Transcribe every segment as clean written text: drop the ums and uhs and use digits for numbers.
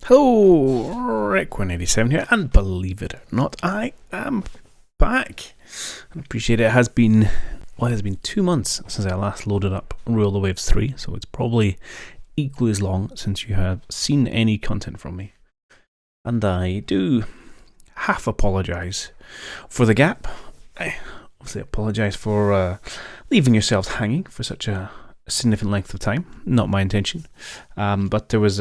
Hello, Rick187 here, and believe it or not, I am back. I appreciate it. It has been 2 months since I last loaded up Rule the Waves 3, so it's probably equally as long since you have seen any content from me. And I do half apologise for the gap. I obviously apologise for leaving yourselves hanging for such a significant length of time. Not my intention, but there was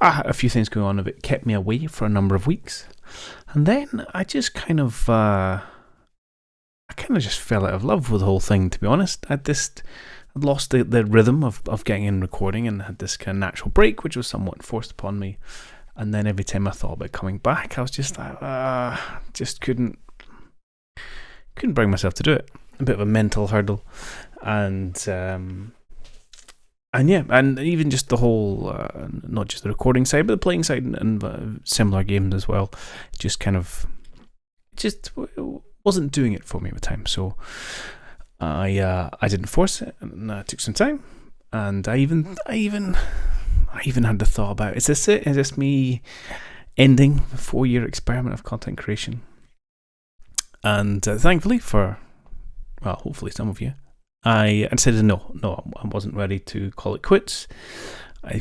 a few things going on that kept me away for a number of weeks, and then I just kind of just fell out of love with the whole thing. To be honest, I'd lost the rhythm of getting in recording, and had this kind of natural break, which was somewhat forced upon me. And then every time I thought about coming back, I was just like, just couldn't bring myself to do it. A bit of a mental hurdle, and even just the whole, not just the recording side, but the playing side and similar games as well, just wasn't doing it for me at the time. So I didn't force it, and I took some time, and I even had the thought about, is this me ending a 4-year experiment of content creation? And thankfully hopefully some of you, I said no, I wasn't ready to call it quits.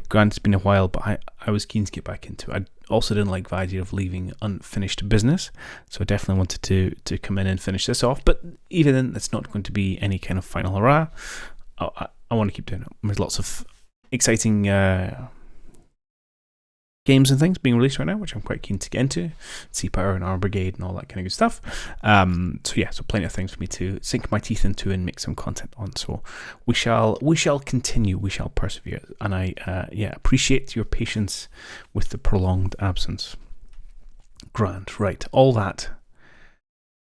Granted, it's been a while, but I was keen to get back into it. I also didn't like the idea of leaving unfinished business, so I definitely wanted to come in and finish this off. But even then, it's not going to be any kind of final hurrah. I want to keep doing it. There's lots of exciting games and things being released right now, which I'm quite keen to get into. Sea Power and Armor Brigade and all that kind of good stuff. So plenty of things for me to sink my teeth into and make some content on. So we shall continue, we shall persevere. And I appreciate your patience with the prolonged absence. Grand, right. All that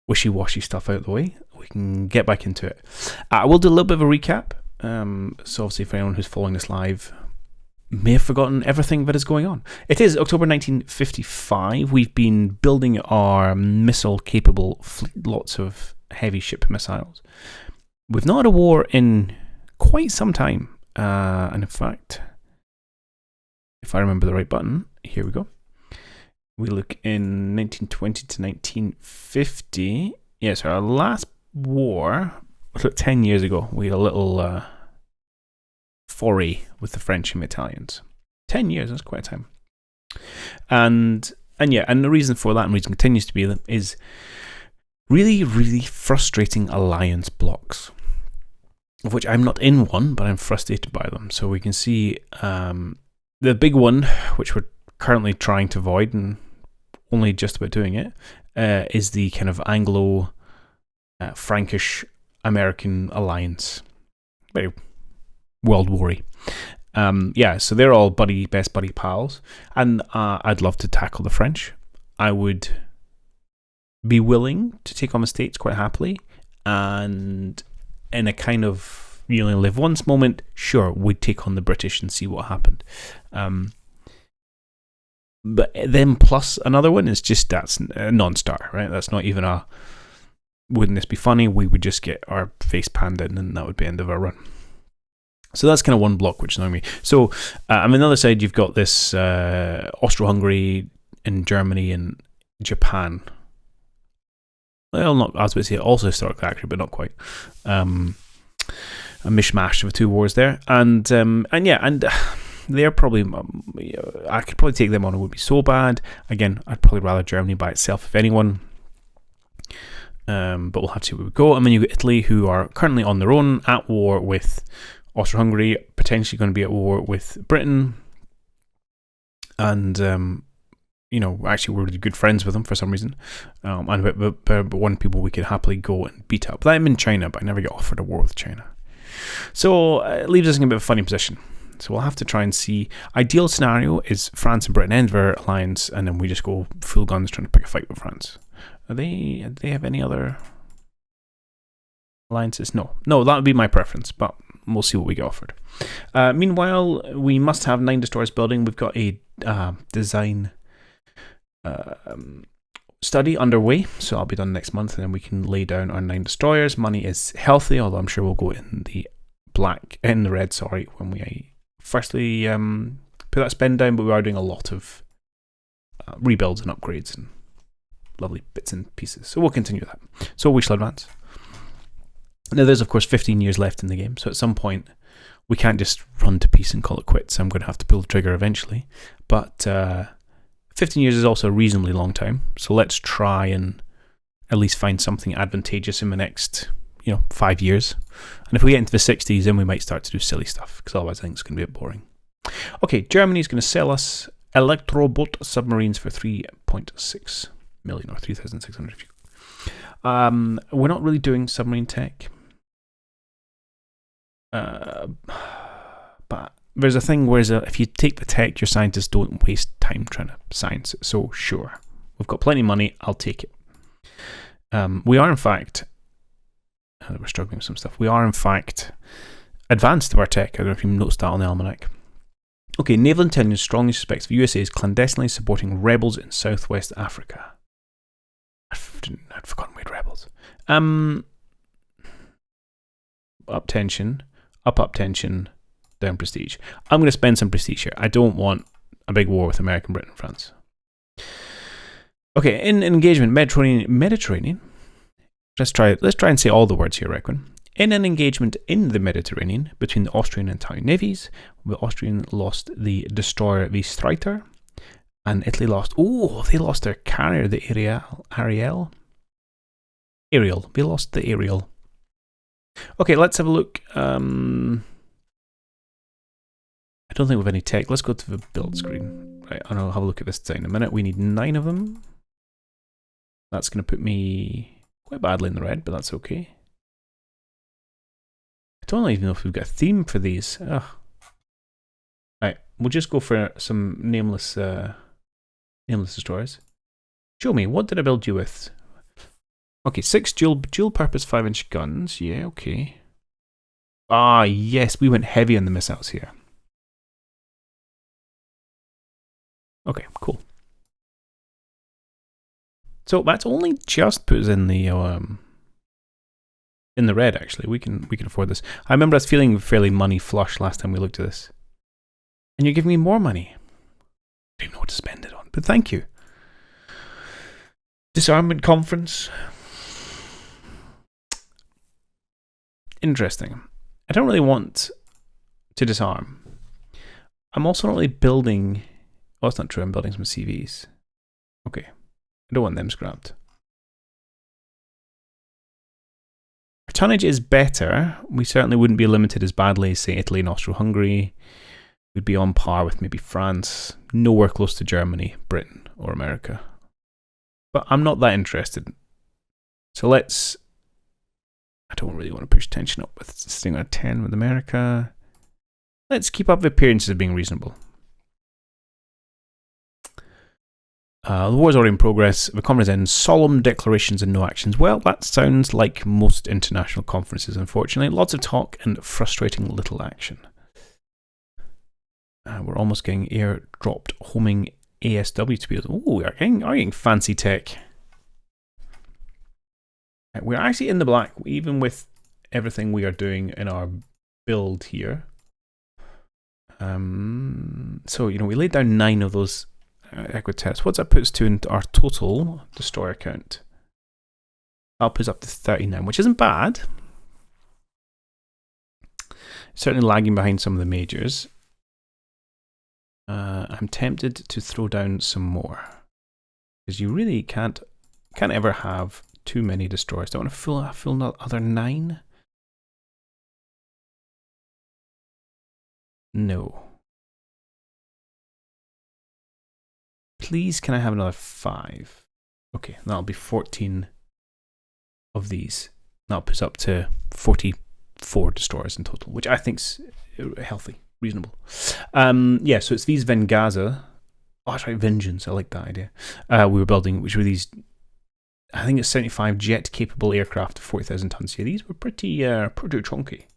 wishy-washy stuff out of the way, we can get back into it. I will do a little bit of a recap. So obviously for anyone who's following this live, may have forgotten everything that is going on. It is October 1955. We've been building our missile-capable fleet, lots of heavy ship missiles. We've not had a war in quite some time. And in fact, if I remember the right button, here we go. We look in 1920 to 1950. Yes, our last war was about 10 years ago. We had a little foray with the French and Italians. 10 years, that's quite a time. And the reason for that, and reason continues to be, is really, really frustrating alliance blocks, of which I'm not in one, but I'm frustrated by them. So we can see the big one, which we're currently trying to avoid and only just about doing it, is the kind of Anglo-Frankish American alliance. Very World War-y. So they're all best buddy pals, and I'd love to tackle the French. I would be willing to take on the States quite happily, and in a kind of you only live once moment, sure, we'd take on the British and see what happened. But then plus another one is just, that's a non-starter, right? That's not even wouldn't this be funny? We would just get our face panned in, and that would be the end of our run. So that's kind of one block which annoys me. So on the other side, you've got this Austro-Hungary and Germany and Japan. Well, not, I was about to say also historically accurate, but not quite. A mishmash of the two wars there, and they're probably. I could probably take them on. It wouldn't be so bad. Again, I'd probably rather Germany by itself, if anyone. But we'll have to see where we go. And then you got Italy, who are currently on their own, at war with Austro-Hungary, potentially going to be at war with Britain, and actually we're really good friends with them for some reason, but one people we could happily go and beat up. I'm in China, but I never get offered a war with China, so it leaves us in a bit of a funny position. So we'll have to try and see. Ideal scenario is France and Britain end their alliance, and then we just go full guns trying to pick a fight with France. Do they have any other alliances? No, that would be my preference, but we'll see what we get offered. Meanwhile, we must have 9 destroyers building. We've got a design study underway, so I'll be done next month, and then we can lay down our 9 destroyers. Money is healthy, although I'm sure we'll go in the red, when we firstly put that spend down, but we are doing a lot of rebuilds and upgrades and lovely bits and pieces. So we'll continue that. So we shall advance. Now there's of course 15 years left in the game, so at some point we can't just run to peace and call it quits. I'm going to have to pull the trigger eventually. But 15 years is also a reasonably long time, so let's try and at least find something advantageous in the next 5 years. And if we get into the 60s, then we might start to do silly stuff, because otherwise I think it's going to be a bit boring. Okay, Germany's going to sell us Electroboat submarines for 3.6 million, or 3,600. We're not really doing submarine tech. But there's a thing where if you take the tech, your scientists don't waste time trying to science it. So sure, we've got plenty of money, I'll take it. We are in fact, we're struggling with some stuff, we are in fact advanced to our tech. I don't know if you noticed that on the almanac. Okay, naval intelligence strongly suspects the USA is clandestinely supporting rebels in Southwest Africa. I'd forgotten we had rebels. Up tension, up tension, down prestige. I'm going to spend some prestige here. I don't want a big war with America, Britain, and France. Okay, in engagement, Mediterranean. Let's try and say all the words here, Requin. In an engagement in the Mediterranean between the Austrian and Italian navies, the Austrian lost the destroyer, the Streiter, and Italy lost. Oh, they lost their carrier, the Ariel. They lost the Ariel. Okay, let's have a look. I don't think we have any tech. Let's go to the build screen. Right, and I'll have a look at this design in a minute. We need 9 of them. That's going to put me quite badly in the red, but that's okay. I don't even know if we've got a theme for these. Ugh. Right, we'll just go for some nameless destroyers. Show me, what did I build you with? Okay, 6 dual purpose 5-inch guns. Yeah, okay. Ah, yes, we went heavy on the missiles here. Okay, cool. So that's only just put us in the red. Actually, we can afford this. I remember us feeling fairly money flush last time we looked at this, and you're giving me more money. I don't even know what to spend it on, but thank you. Disarmament conference. Interesting. I don't really want to disarm. I'm also not really building. Oh, that's not true. I'm building some CVs. Okay. I don't want them scrapped. Our tonnage is better. We certainly wouldn't be limited as badly as, say, Italy and Austro-Hungary. We'd be on par with maybe France. Nowhere close to Germany, Britain, or America. But I'm not that interested. So let's... I don't really want to push tension up with staying on a 10 with America. Let's keep up the appearances of being reasonable. The war's already in progress. The conference ends. Solemn declarations and no actions. Well, that sounds like most international conferences, unfortunately. Lots of talk and frustrating little action. We're almost getting airdropped homing ASW to be able to... Oh, we are getting fancy tech. We're actually in the black, even with everything we are doing in our build here. So, we laid down 9 of those Equitets. What's that put us to in our total destroyer count? That puts up to 39, which isn't bad. Certainly lagging behind some of the majors. I'm tempted to throw down some more, because you really can't ever have too many destroyers. Don't want to fill another 9. No. Please, can I have another 5? Okay, that'll be 14 of these. That'll put us up to 44 destroyers in total, which I think's healthy, reasonable. Yeah, so it's these Vengaza. Oh, that's right, Vengeance. I like that idea. We were building, which were these, I think it's 75 jet-capable aircraft of 40,000 tons. Yeah, these were pretty chunky.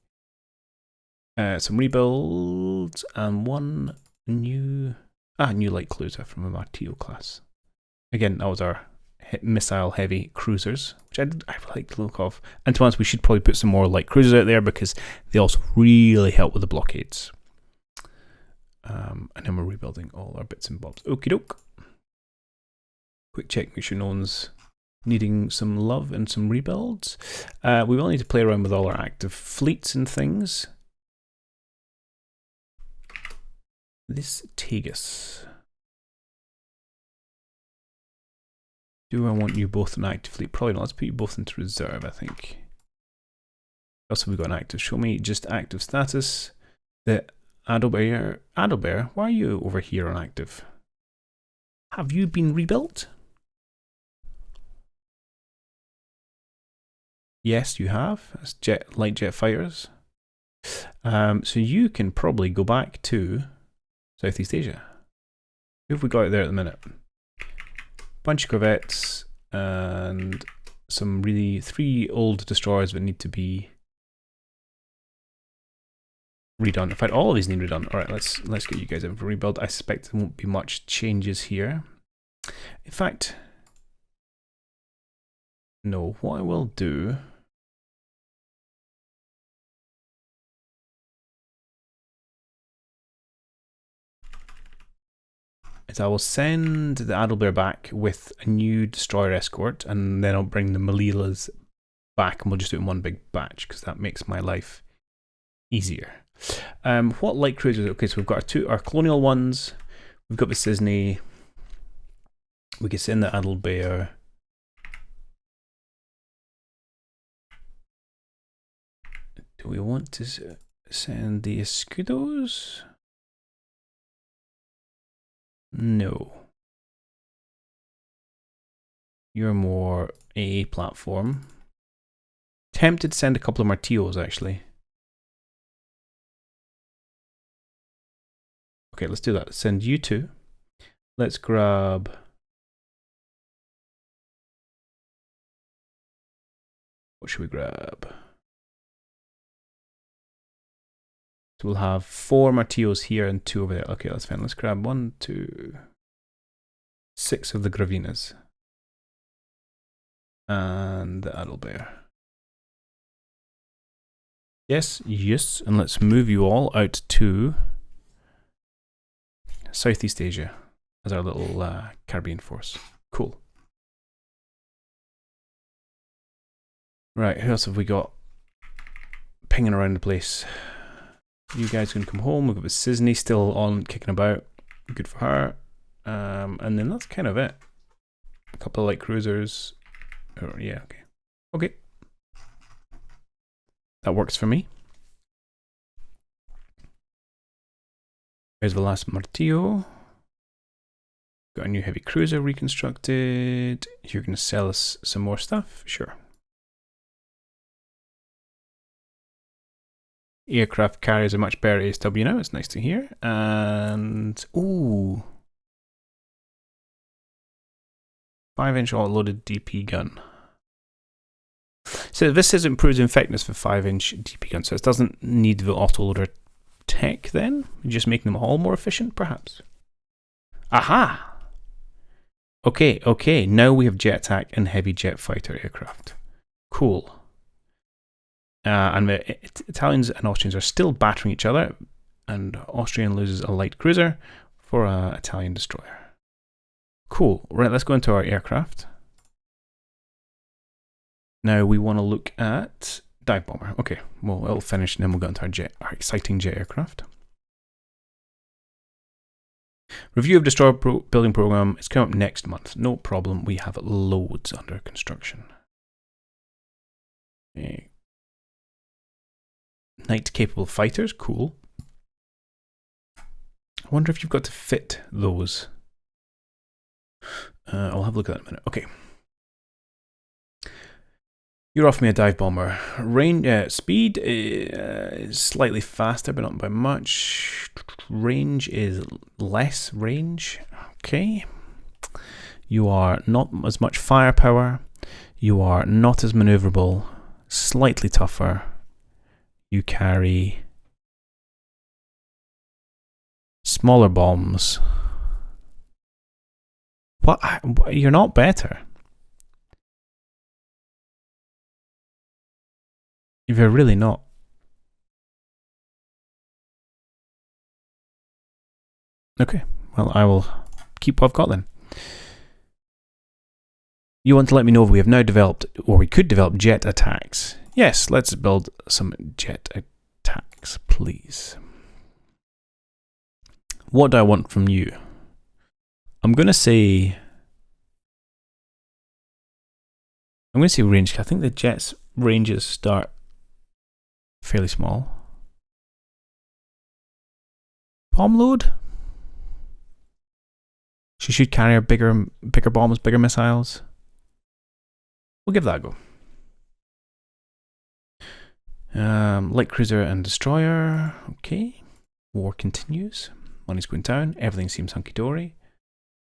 Some rebuilds and one new light cruiser from a Martillo class. Again, that was our missile-heavy cruisers, which I like the look of. And to be honest, we should probably put some more light cruisers out there because they also really help with the blockades. And then we're rebuilding all our bits and bobs. Okie doke. Quick check, make sure no one's needing some love and some rebuilds. We will need to play around with all our active fleets and things. This Tegus. Do I want you both in active fleet? Probably not. Let's put you both into reserve, I think. What else have we got in active? Show me just active status. The Adelbear. Adelbear, why are you over here on active? Have you been rebuilt? Yes, you have. That's light jet fighters. So you can probably go back to Southeast Asia. Who have we got out there at the minute? Bunch of corvettes and some really 3 old destroyers that need to be redone. In fact, all of these need redone. All right, let's get you guys in for rebuild. I suspect there won't be much changes here. In fact, no. What I will do is I will send the Adelbear back with a new destroyer escort, and then I'll bring the Malilas back, and we'll just do it in one big batch because that makes my life easier. What light cruisers? Okay, so we've got our colonial ones. We've got the Sisney. We can send the Adelbear. Do we want to send the Escudos? No. You're more AA platform. Tempted to send a couple of Martillos, actually. Okay, let's do that. Let's send you 2. Let's grab... What should we grab? So we'll have 4 Martillos here and 2 over there. Okay, that's fine. Let's grab 1, 2, 6 of the Gravinas. And the Adelbear. Yes, yes. And let's move you all out to Southeast Asia as our little Caribbean force. Cool. Right, who else have we got pinging around the place? You guys can come home. We've got the Sisney still on, kicking about. Good for her. And then that's kind of it. A couple of light cruisers. Oh, yeah, okay. Okay. That works for me. There's the last Martillo. Got a new heavy cruiser reconstructed. You're going to sell us some more stuff? Sure. Aircraft carriers are much better ASW now. It's nice to hear. And, ooh. 5-inch auto-loaded DP gun. So this says improves effectiveness for 5-inch DP guns. So it doesn't need the autoloader tech then? Just making them all more efficient, perhaps? Aha! Okay, okay. Now we have jet attack and heavy jet fighter aircraft. Cool. And the Italians and Austrians are still battering each other, and Austrian loses a light cruiser for an Italian destroyer. Cool. Right, let's go into our aircraft. Now we want to look at dive bomber. Okay, well, it'll finish and then we'll go into our exciting jet aircraft. Review of destroyer building program is coming up next month. No problem. We have loads under construction. Okay. Night capable fighters, cool. I wonder if you've got to fit those. I'll have a look at that in a minute. Okay. You're offering me a dive bomber. Speed is slightly faster, but not by much. Range is less range. Okay. You are not as much firepower. You are not as maneuverable. Slightly tougher. You carry smaller bombs. What? You're not better. You're really not. Okay, well, I will keep what I've got then. You want to let me know if we have now developed, or we could develop jet attacks. Yes, let's build some jet attacks, please. What do I want from you? I'm going to say range. I think the jet's ranges start fairly small. Bomb load? She should carry bigger bombs, bigger missiles. We'll give that a go. Light cruiser and destroyer. Okay. War continues. Money's going down. Everything seems hunky-dory.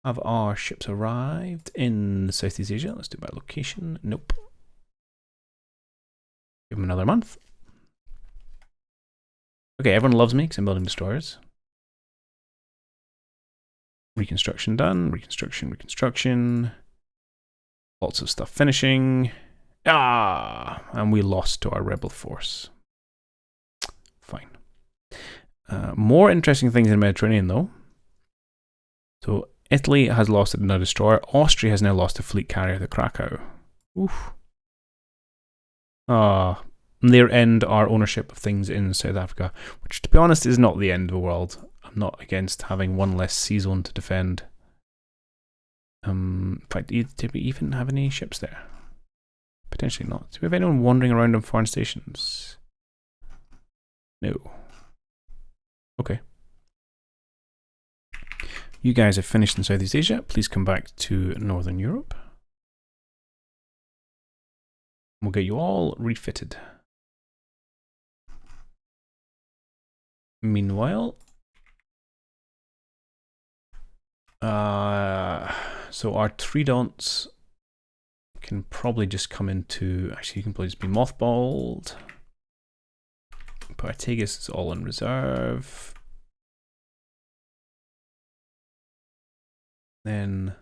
Have our ships arrived in Southeast Asia? Let's do by location. Nope. Give them another month. Okay, everyone loves me because I'm building destroyers. Reconstruction done. Reconstruction. Lots of stuff finishing. And we lost to our rebel force. Fine. More interesting things in the Mediterranean, though. So Italy has lost a destroyer. Austria has now lost a fleet carrier, the Krakow. Oof. They end our ownership of things in South Africa, which, to be honest, is not the end of the world. I'm not against having one less sea zone to defend. In fact, did we even have any ships there? Potentially not. Do we have anyone wandering around on foreign stations? No. Okay. You guys have finished in Southeast Asia. Please come back to Northern Europe. We'll get you all refitted. Meanwhile, so our Tridents can probably just come into, actually you can probably just be mothballed. Partagas is all in reserve. Then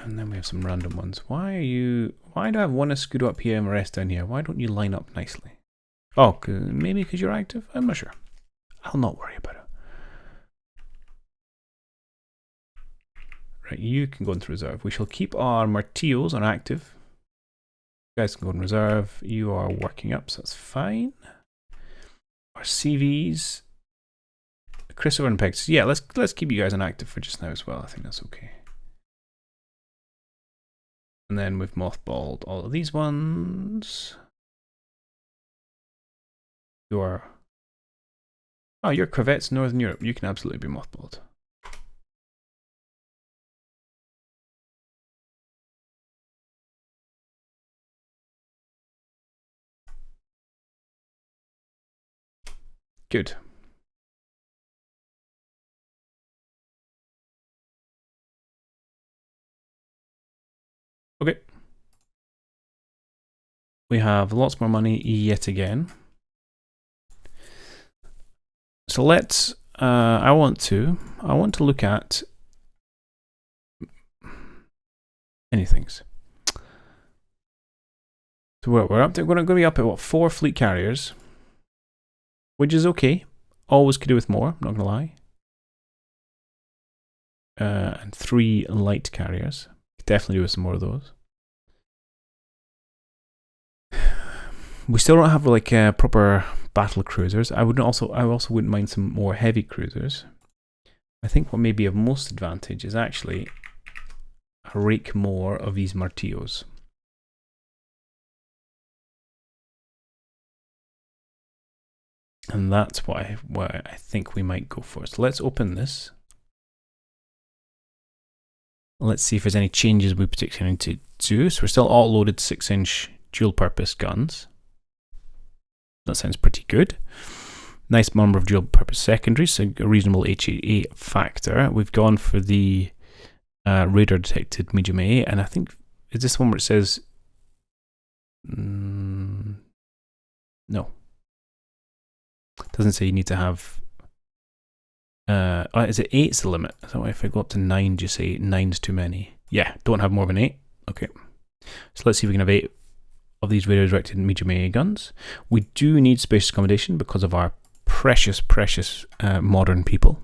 we have some random ones. Why do I have one Escudo up here and the rest down here? Why don't you line up nicely? Oh, maybe because you're active? I'm not sure. I'll not worry about it. Right, you can go into reserve. We shall keep our Martillos on active. You guys can go in reserve. You are working up, so that's fine. Our CVs. Christopher and Pegasus. Yeah, let's keep you guys on active for just now as well. I think that's okay. And then we've mothballed all of these ones. Your corvettes, Northern Europe. You can absolutely be mothballed. Good. Okay. We have lots more money yet again. So let's, I want to look at many things. So we're up to, we're going to be up at what, 4 fleet carriers, which is okay. Always could do with more, I'm not going to lie. And 3 light carriers. Could definitely do with some more of those. We still don't have like proper battle cruisers. I also wouldn't mind some more heavy cruisers. I think what may be of most advantage is actually a rake more of these Martillos. And that's what I think we might go for. So let's open this. Let's see if there's any changes we particularly need to do. So we're still auto-loaded 6-inch dual-purpose guns. That sounds pretty good. Nice number of dual-purpose secondaries, so a reasonable HA factor. We've gone for the radar-detected medium A, and I think, is this one where it says... no. It doesn't say you need to have... is it 8's the limit? So if I go up to 9, do you say 9's too many? Yeah, don't have more than 8. Okay. So let's see if we can have 8 of these radio-directed medium AA guns. We do need spacious accommodation because of our precious, precious modern people.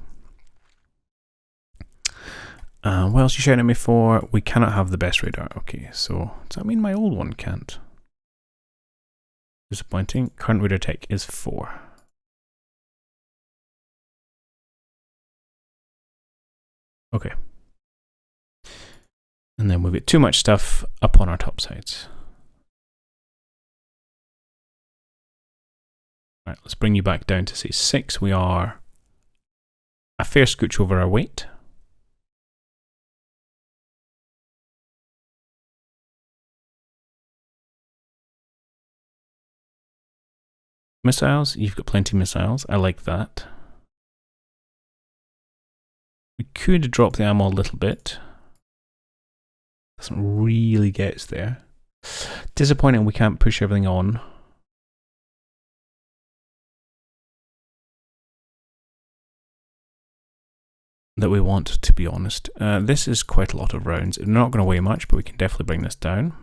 What else are you shouting at me for? We cannot have the best radar. Okay, so does that mean my old one can't? Disappointing. Current radar tech is 4. Okay. And then we've got too much stuff up on our top sides. All right, let's bring you back down to say 6. We are a fair scooch over our weight. Missiles, you've got plenty of missiles. I like that. We could drop the ammo a little bit. Doesn't really get us there. Disappointing we can't push everything on. That we want, to be honest. This is quite a lot of rounds. It's not going to weigh much, but we can definitely bring this down.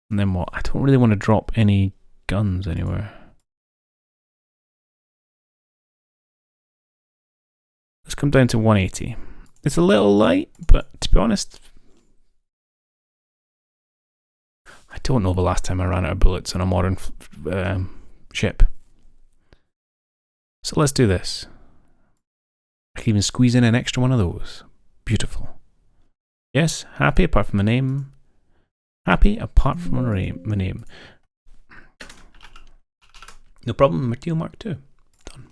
And then what? I don't really want to drop any guns anywhere. Let's come down to 180. It's a little light, but to be honest, I don't know the last time I ran out of bullets on a modern ship. So let's do this. I can even squeeze in an extra one of those. Beautiful. Yes, happy apart from the name. Happy apart from my name. No problem, Material Mark II. Done.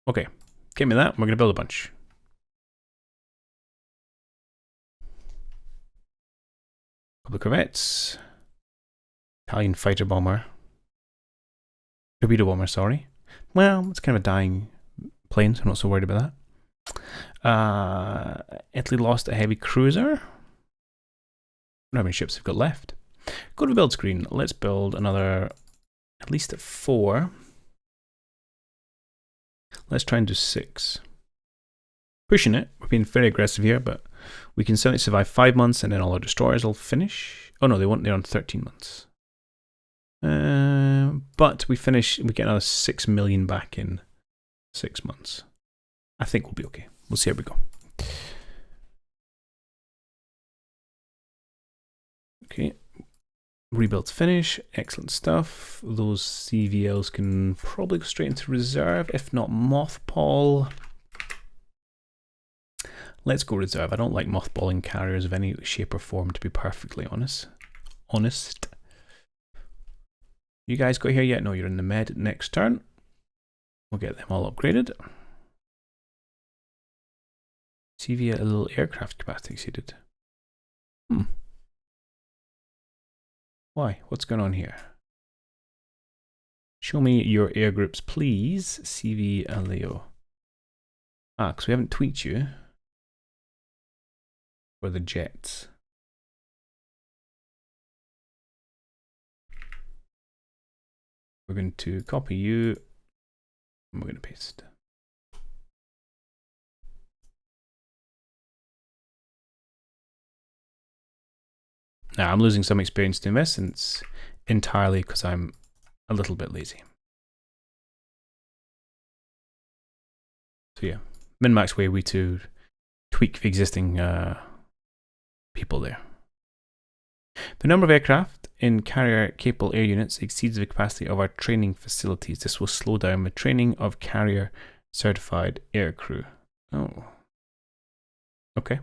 Okay, give me that. We're going to build a bunch. Couple of corvettes. Italian fighter bomber. Torpedo bomber, sorry. Well, it's kind of a dying plane, so I'm not so worried about that. Italy lost a heavy cruiser. I don't know how many ships they've got left. Go to the build screen. Let's build another, at least at 4. Let's try and do 6. Pushing it. We're being very aggressive here, but we can certainly survive 5 months and then all our destroyers will finish. Oh no, they're on 13 months. But we get another 6 million back in 6 months. I think we'll be okay. We'll see how we go. Okay, rebuilds finish, excellent stuff. Those CVLs can probably go straight into reserve, if not mothball. Let's go reserve. I don't like mothballing carriers of any shape or form, to be perfectly honest. You guys got here yet? No, you're in the med next turn. We'll get them all upgraded. CVL a little aircraft capacity exceeded. Why? What's going on here? Show me your air groups, please. CV Leo. Because we haven't tweaked you for the jets. We're going to copy you and we're going to paste. Now, I'm losing some experience doing this, and it's entirely because I'm a little bit lazy. So yeah, min-max way to tweak the existing people there. The number of aircraft in carrier-capable air units exceeds the capacity of our training facilities. This will slow down the training of carrier-certified aircrew. Oh. Okay.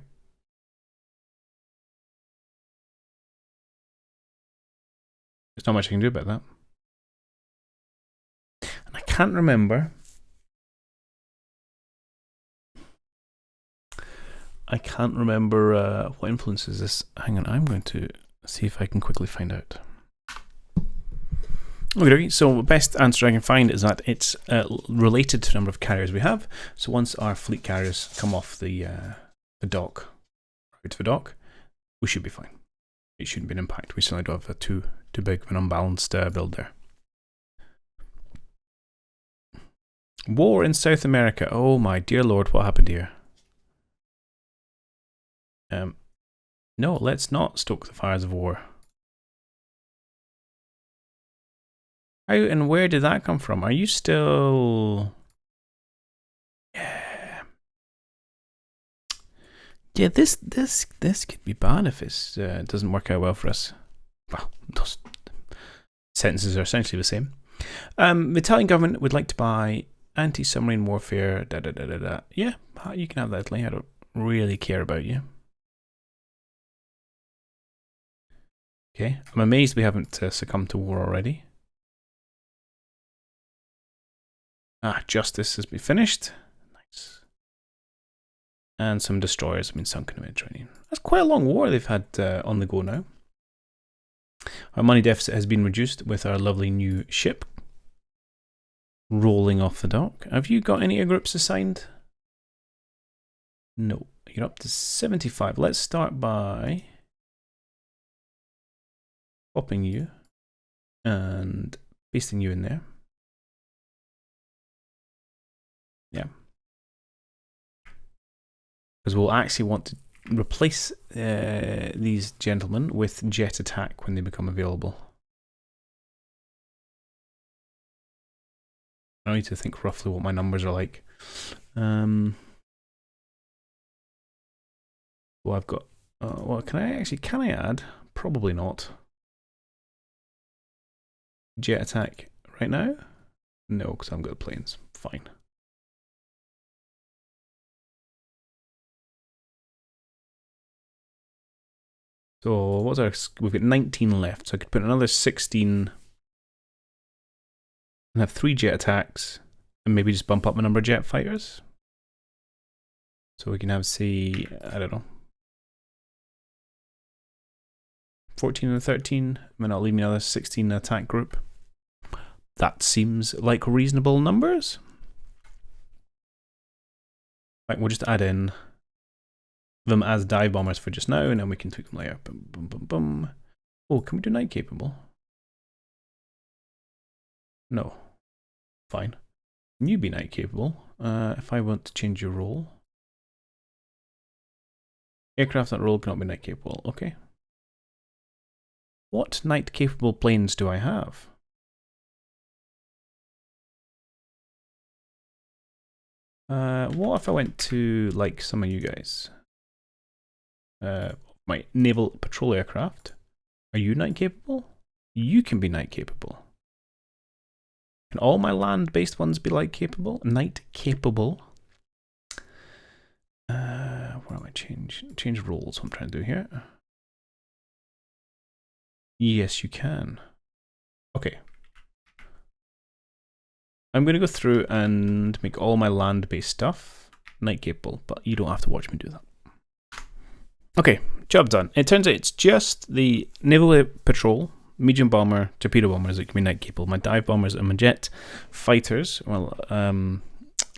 There's not much I can do about that. And I can't remember. What influences this. Hang on, I'm going to see if I can quickly find out. Okay, so the best answer I can find is that it's related to the number of carriers we have. So once our fleet carriers come off the dock, out to the dock, we should be fine. It shouldn't be an impact. We certainly don't have a too big of an unbalanced build there. War in South America. Oh my dear Lord, what happened here? No, let's not stoke the fires of war. How and where did that come from? Are you still... Yeah, this could be bad if it doesn't work out well for us. Well, those sentences are essentially the same. The Italian government would like to buy anti-submarine warfare. Yeah, you can have that, Italy. I don't really care about you. Okay, I'm amazed we haven't succumbed to war already. Justice has been finished. Nice. And some destroyers have been sunk in the Mediterranean. That's quite a long war they've had on the go now. Our money deficit has been reduced with our lovely new ship rolling off the dock. Have you got any groups assigned? No. You're up to 75. Let's start by popping you and pasting you in there. Yeah. Because we'll actually want to replace these gentlemen with jet attack when they become available. I need to think roughly what my numbers are like. Well, I've got... well, can I add? Probably not. Jet attack right now? No, because I've got the planes. Fine. So what's our... We've got 19 left, so I could put another 16 and have 3 jet attacks and maybe just bump up the number of jet fighters. So we can have, say, I don't know, 14 and 13, and I'll leave me another 16 attack group. That seems like reasonable numbers. Right, we'll just add in them as dive bombers for just now, and then we can tweak them later. Boom, boom, boom, boom. Oh, can we do night capable? No. Fine. Can you be night capable? If I want to change your role. Aircraft that role cannot be night capable. Okay. What night capable planes do I have? What if I went to, like, some of you guys? My naval patrol aircraft. Are you night capable? You can be night capable. Can all my land-based ones be night capable? Night capable. Where am I change roles? What I'm trying to do here. Yes, you can. Okay. I'm going to go through and make all my land-based stuff night capable, but you don't have to watch me do that. Okay, job done. It turns out it's just the naval patrol, medium bomber, torpedo bombers that can be night capable. My dive bombers and my jet fighters, well,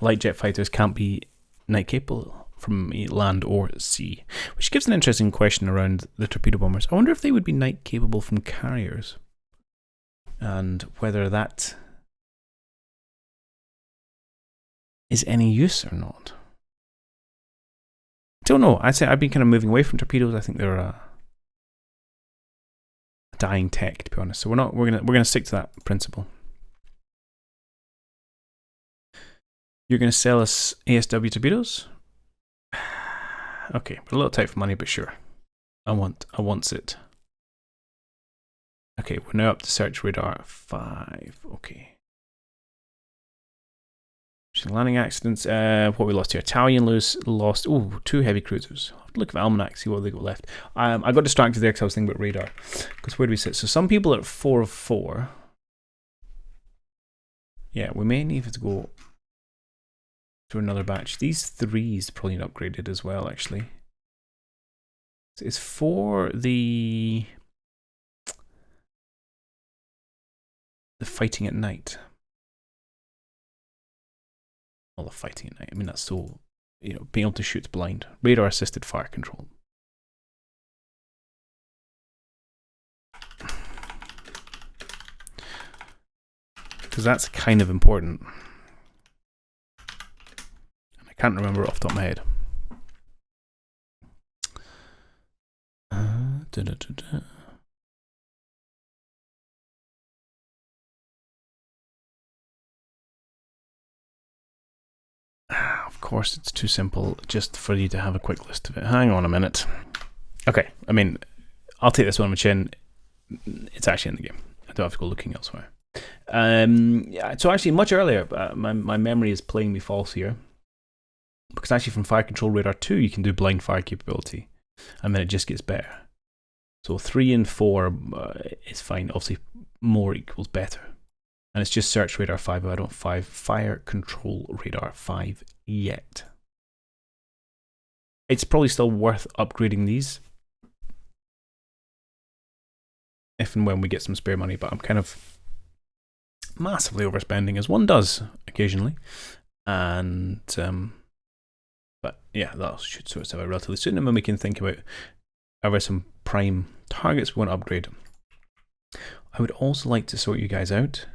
light jet fighters can't be night capable from land or sea, which gives an interesting question around the torpedo bombers. I wonder if they would be night capable from carriers, and whether that is any use or not. Don't know. I'd say I've been kind of moving away from torpedoes. I think they're a dying tech, to be honest. So we're gonna stick to that principle. You're gonna sell us ASW torpedoes? Okay, we're a little tight for money, but sure. I want it. Okay, we're now up to search radar 5. Okay. Landing accidents. What we lost here? Italian lost. Oh, 2 heavy cruisers. I'll have to look at the almanac, see what they got left. I got distracted there because I was thinking about radar. Because where do we sit? So some people are at 4 of 4. Yeah, we may need to go through another batch. These 3s probably need upgraded as well, actually. It's for the fighting at night. All the fighting at night. I mean, that's so, being able to shoot blind. Radar assisted fire control. Because that's kind of important. And I can't remember off the top of my head. Of course, it's too simple just for you to have a quick list of it. Hang on a minute. Okay, I mean, I'll take this one on my chin. It's actually in the game. I don't have to go looking elsewhere. Yeah, so actually, much earlier, my memory is playing me false here. Because actually, from Fire Control Radar 2, you can do blind fire capability. And then it just gets better. So 3 and 4 is fine. Obviously, more equals better. And it's just Search Radar 5, but I don't have Fire Control Radar 5 yet. It's probably still worth upgrading these. If and when we get some spare money, but I'm kind of massively overspending, as one does occasionally. And, but yeah, that should sort itself out relatively soon. And then we can think about, are there some prime targets we want to upgrade? I would also like to sort you guys out.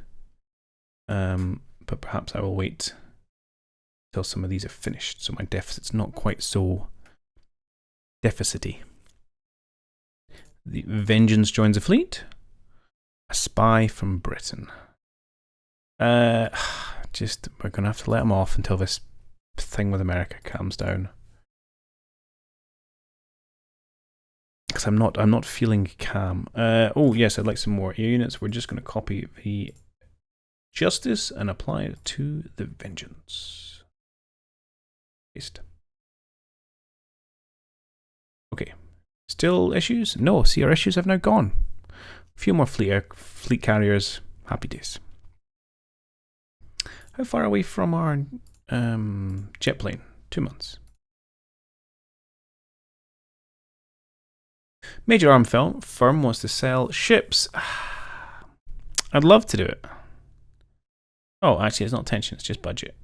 But perhaps I will wait until some of these are finished, so my deficit's not quite so deficity. The Vengeance joins the fleet. A spy from Britain. Just we're gonna have to let him off until this thing with America calms down. Because I'm not feeling calm. Oh yes, I'd like some more air units. We're just gonna copy the Justice and apply it to the Vengeance. Paste. Okay. Still issues? No, see, our issues have now gone. A few more fleet carriers. Happy days. How far away from our jet plane? 2 months. Major arm firm wants to sell ships. I'd love to do it. Oh, actually, it's not tension, it's just budget.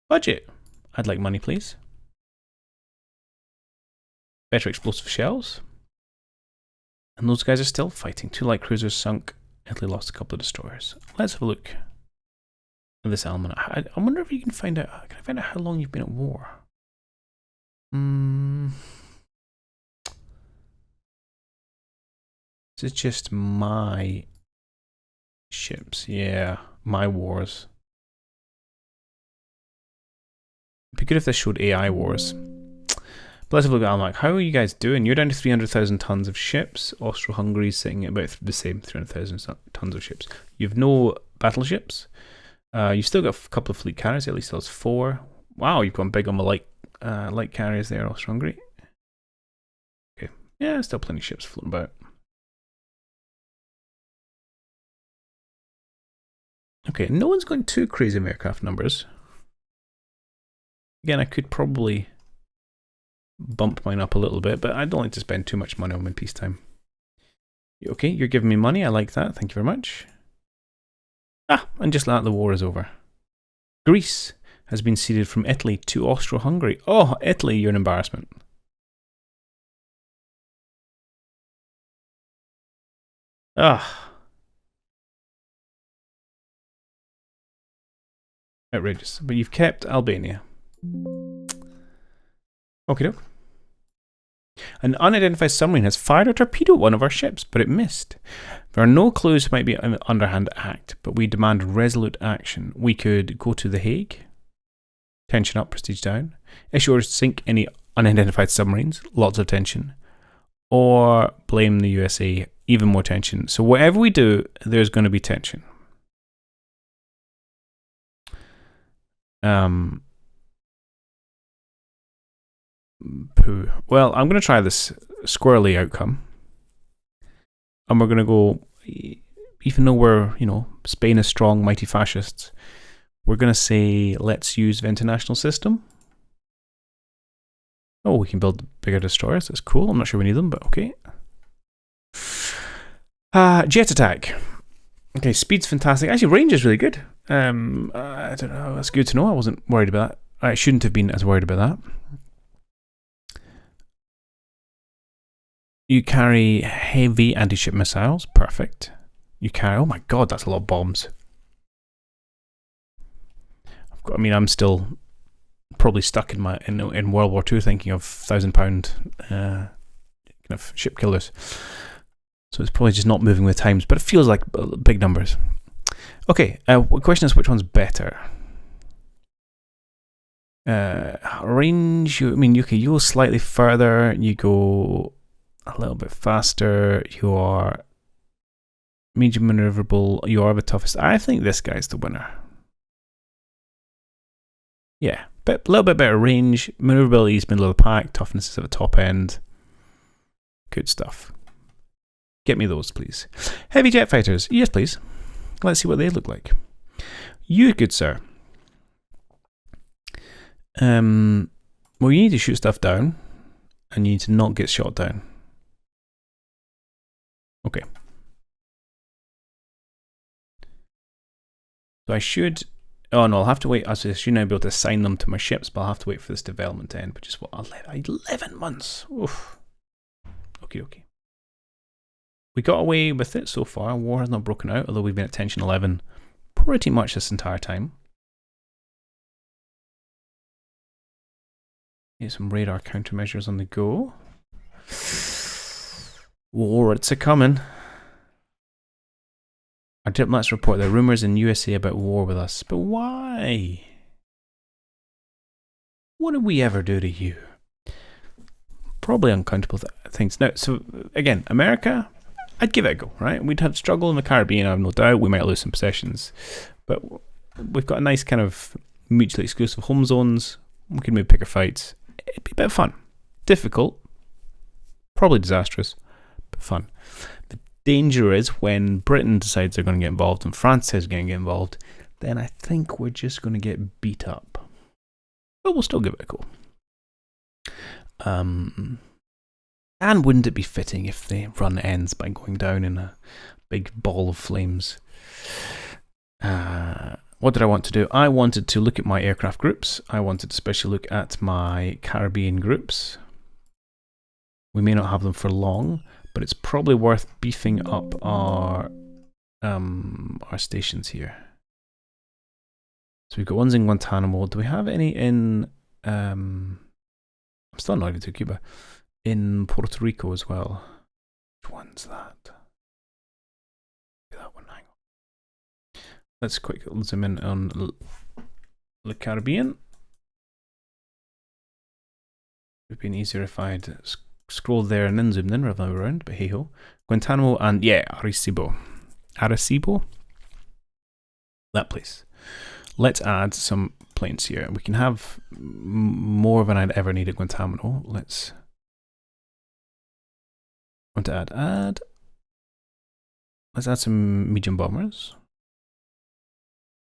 Budget! I'd like money, please. Better explosive shells. And those guys are still fighting. 2 light cruisers sunk. Italy lost a couple of destroyers. Let's have a look at this almanac. I wonder if you can find out. Can I find out how long you've been at war? This is just my ships. Yeah, my wars. It'd be good if this showed AI wars. But let's have a look at Almanac. How are you guys doing? You're down to 300,000 tons of ships. Austro-Hungary's sitting at about the same, 300,000 tons of ships. You've no battleships. You've still got a couple of fleet carriers. At least there's 4. Wow, you've gone big on the light carriers there, Austro-Hungary. Okay, yeah, still plenty of ships floating about. Okay, no one's going too crazy in aircraft numbers. Again, I could probably bump mine up a little bit, but I don't like to spend too much money on them in peacetime. Okay, you're giving me money. I like that. Thank you very much. Ah, and just like that, the war is over. Greece has been ceded from Italy to Austro-Hungary. Oh, Italy, you're an embarrassment. Ah. Outrageous. But you've kept Albania. Okie doke. An unidentified submarine has fired a torpedo at one of our ships, but it missed. There are no clues it might be an underhand act, but we demand resolute action. We could go to The Hague, tension up, prestige down, issue orders to sink any unidentified submarines, lots of tension, or blame the USA, even more tension. So whatever we do, there's going to be tension. Poo. Well, I'm going to try this squirrely outcome. And we're going to go, even though we're, Spain is strong, mighty fascists, we're going to say, let's use the international system. Oh, we can build bigger destroyers. That's cool. I'm not sure we need them, but okay. Jet attack. Okay, speed's fantastic. Actually, range is really good. I don't know. That's good to know. I wasn't worried about that. I shouldn't have been as worried about that. You carry heavy anti-ship missiles. Perfect. You carry... Oh my god, that's a lot of bombs. I'm still probably stuck in World War II thinking of £1,000 kind of ship killers. So it's probably just not moving with times, but it feels like big numbers. Okay, the question is which one's better? Range, I mean, okay, you go slightly further, you go a little bit faster, you are medium maneuverable, you are the toughest. I think this guy's the winner. Yeah, but a little bit better range, maneuverability is middle of the pack, toughness is at the top end. Good stuff. Get me those, please. Heavy jet fighters, yes please. Let's see what they look like. You, good sir. Well, you need to shoot stuff down, and you need to not get shot down. Okay. So I should... Oh no, I'll have to wait. I should now be able to assign them to my ships, but I'll have to wait for this development to end, which is what, 11 months. Oof. Okay, okay. We got away with it so far. War has not broken out, although we've been at tension 11 pretty much this entire time. Get some radar countermeasures on the go. War, it's a-coming. Our diplomats report there are rumours in USA about war with us. But why? What did we ever do to you? Probably uncountable things. Now, so again, America, I'd give it a go, right? We'd have struggle in the Caribbean, I have no doubt. We might lose some possessions. But we've got a nice kind of mutually exclusive home zones. We can maybe pick our fights. It'd be a bit of fun. Difficult. Probably disastrous, but fun. The danger is when Britain decides they're going to get involved and France says they're going to get involved, then I think we're just going to get beat up. But we'll still give it a go. And wouldn't it be fitting if the run ends by going down in a big ball of flames? What did I want to do? I wanted to look at my aircraft groups. I wanted to especially look at my Caribbean groups. We may not have them for long, but it's probably worth beefing up our stations here. So we've got ones in Guantanamo. Do we have any in... I'm still not even to Cuba. In Puerto Rico as well. Which one's that? That one, hang on. Let's quickly zoom in on the Caribbean. It would have been easier if I'd scrolled there and then zoomed in rather than around, but hey ho. Guantanamo and, yeah, Arecibo. Arecibo? That place. Let's add some planes here. We can have more than I'd ever need at Guantanamo. Let's... want to add. Let's add some medium bombers.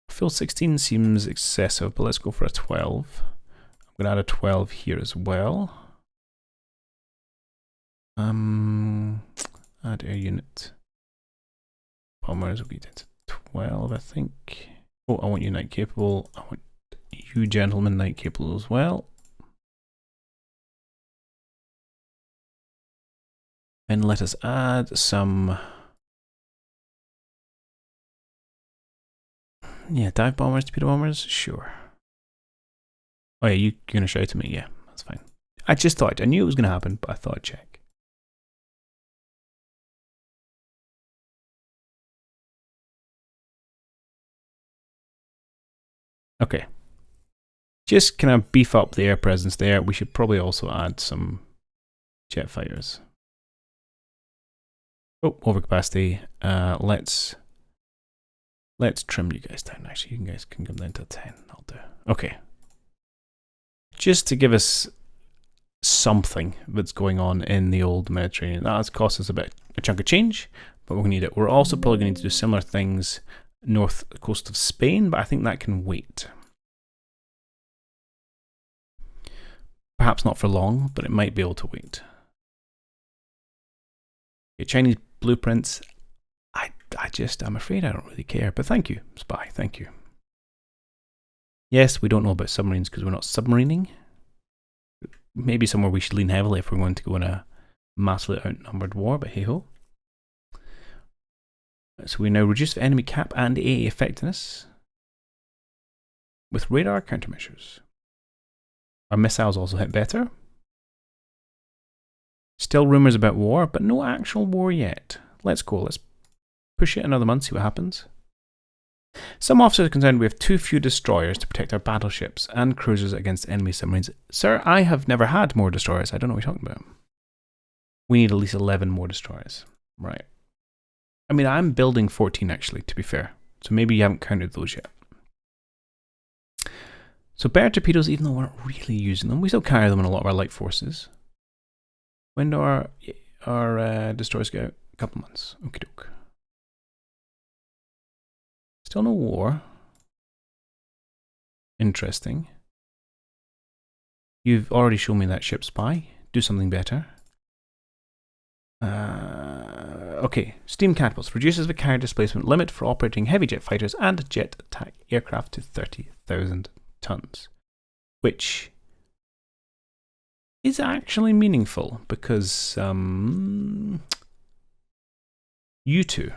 Full 16 seems excessive, but let's go for a 12. I'm going to add a 12 here as well. Add air unit. Bombers will get to 12, I think. Oh, I want you night capable. I want you gentlemen night capable as well. And let us add some... yeah, dive bombers, torpedo bombers? Sure. Oh yeah, you're going to shout at me? Yeah, that's fine. I just thought, I knew it was going to happen, but I thought I'd check. Okay. Just kind of beef up the air presence there. We should probably also add some jet fighters. Oh, overcapacity. Let's trim you guys down. Actually, you guys can come down to 10. I'll do. Okay. Just to give us something that's going on in the old Mediterranean. That has cost us a chunk of change, but we'll need it. We're also probably going to need to do similar things north coast of Spain, but I think that can wait. Perhaps not for long, but it might be able to wait. Okay, Chinese blueprints. I'm afraid I don't really care, but thank you, Spy, thank you. Yes, we don't know about submarines because we're not submarining. Maybe somewhere we should lean heavily if we're going to go in a massively outnumbered war, but hey ho. So we now reduce the enemy cap and AA effectiveness with radar countermeasures. Our missiles also hit better. Still rumours about war, but no actual war yet. let's go. Let's push it another month, see what happens. Some officers are concerned we have too few destroyers to protect our battleships and cruisers against enemy submarines. Sir, I have never had more destroyers. I don't know what you're talking about. We need at least 11 more destroyers. Right. I mean, I'm building 14 actually, to be fair. So maybe you haven't counted those yet. So bear torpedoes, even though we're not really using them, we still carry them in a lot of our light forces. When do our destroyers go out? A couple months. Okie doke. Still no war. Interesting. You've already shown me that ship spy. Do something better. Okay, steam catapults reduces the carrier displacement limit for operating heavy jet fighters and jet attack aircraft to 30,000 tons, which is actually meaningful because you two,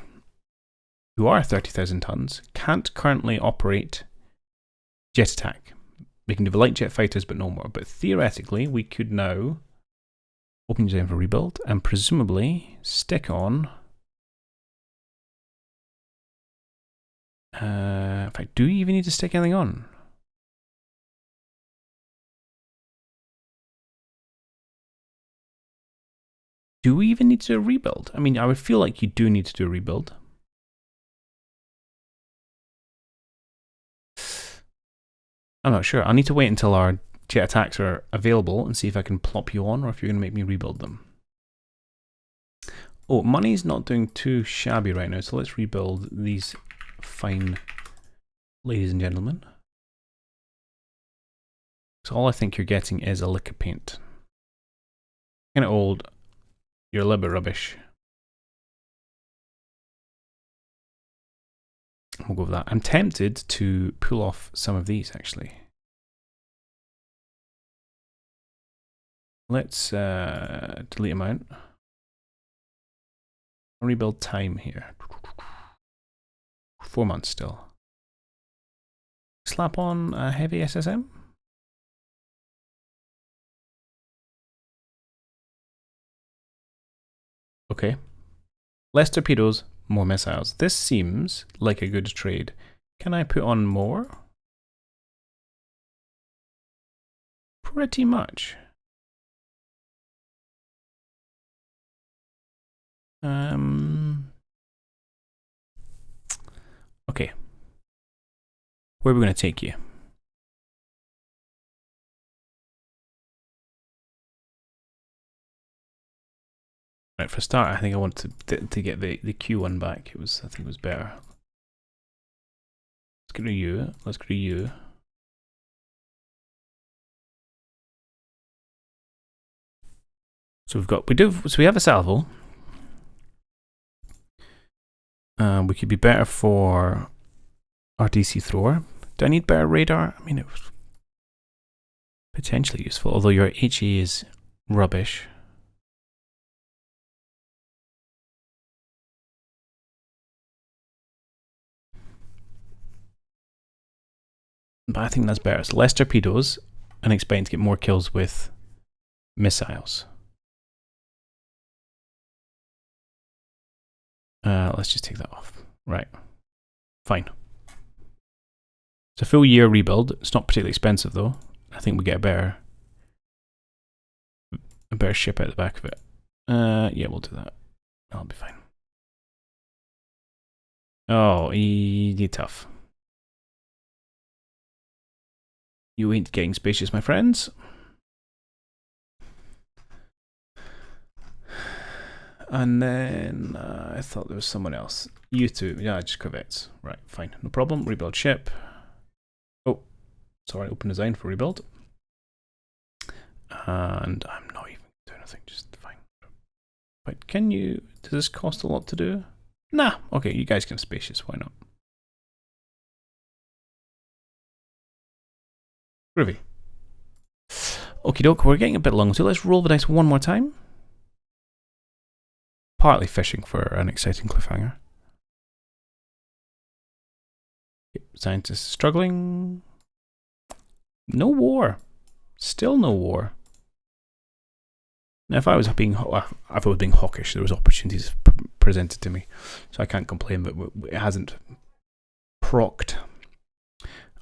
who are 30,000 tons, can't currently operate jet attack. We can do the light jet fighters, but no more. But theoretically, we could now open design for rebuild and presumably stick on. In fact, do you even need to stick anything on? Do we even need to do a rebuild? I mean, I would feel like you do need to do a rebuild. I'm not sure. I'll need to wait until our jet attacks are available and see if I can plop you on or if you're going to make me rebuild them. Oh, money's not doing too shabby right now, so let's rebuild these fine ladies and gentlemen. So all I think you're getting is a lick of paint. Kind of old. You're a little bit rubbish. We'll go with that. I'm tempted to pull off some of these actually. Let's delete them out. Rebuild time here. 4 months still. Slap on a heavy SSM. Okay. Less torpedoes, more missiles. This seems like a good trade. Can I put on more? Pretty much. Okay. Where are we going to take you? Right, for a start, I think I want to get the Q1 back. I think it was better. Let's go to you. Let's go to you. So we have a salvo. We could be better for our DC thrower. Do I need better radar? I mean, it was potentially useful, although your HE is rubbish. But I think that's better. So less torpedoes and expecting to get more kills with missiles. Let's just take that off. Right. Fine. It's a full year rebuild. It's not particularly expensive though. I think we get a better ship out the back of it. Yeah, we'll do that. That'll be fine. Oh, you're tough. You ain't getting spacious, my friends. And then I thought there was someone else. You two. Yeah, just corvettes. Right, fine. No problem. Rebuild ship. Oh, sorry. Open design for rebuild. And I'm not even doing anything. Just fine. But can you... Does this cost a lot to do? Nah. Okay, you guys can have spacious. Why not? Groovy. Okie doke. We're getting a bit long, so let's roll the dice one more time. Partly fishing for an exciting cliffhanger. Yep, scientists struggling. No war. Still no war. Now, if I was being hawkish, there was opportunities presented to me, so I can't complain. But it hasn't procced.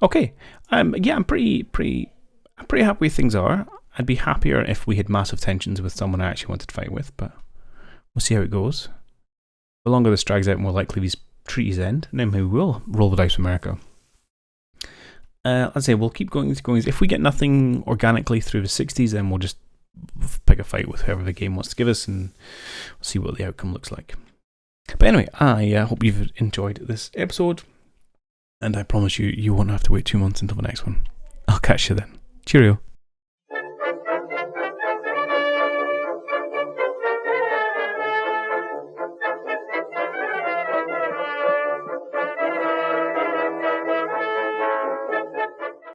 Okay, yeah, I'm pretty happy with things are. I'd be happier if we had massive tensions with someone I actually wanted to fight with, but we'll see how it goes. The longer this drags out, the more likely these treaties end, and then we will roll the dice with America. I'd say we'll keep going. If we get nothing organically through the 60s, then we'll just pick a fight with whoever the game wants to give us, and we'll see what the outcome looks like. But anyway, I hope you've enjoyed this episode, and I promise you won't have to wait 2 months until the next one. I'll catch you then. Cheerio.